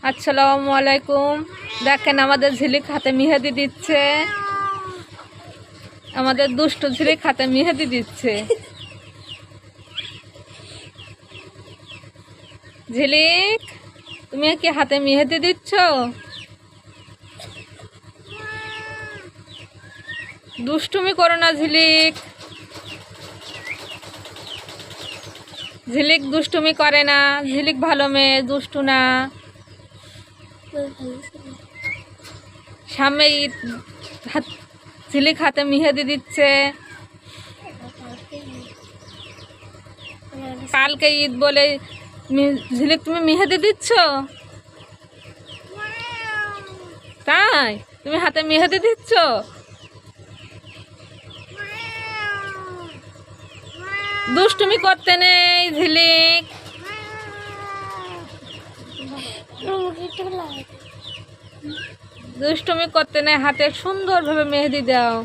আসসালামু আলাইকুম। দেখেন আমাদের ঝিলিক হাতে মেহেদি দিচ্ছে, আমাদের দুষ্ট ঝিলিক হাতে মেহেদি দিচ্ছে। ঝিলিক, তুমি কি হাতে মেহেদি দিচ্ছ? দুষ্টুমি করো না ঝিলিক। ঝিলিক দুষ্টুমি করে না, ঝিলিক ভালো মেয়ে, দুষ্টু না। সামনে ঈদ, ঝিলিক হাতে মেহেদি দিচ্ছে। কালকে ঈদ বলে ঝিলিক তুমি মেহেদি দিচ্ছ? তাই তুমি হাতে মেহেদি দিচ্ছ? দুষ্টুমি করতে নেই ঝিলিক। দুষ্টুমি করতে নেই, হাতে সুন্দরভাবে মেহেদি দাও।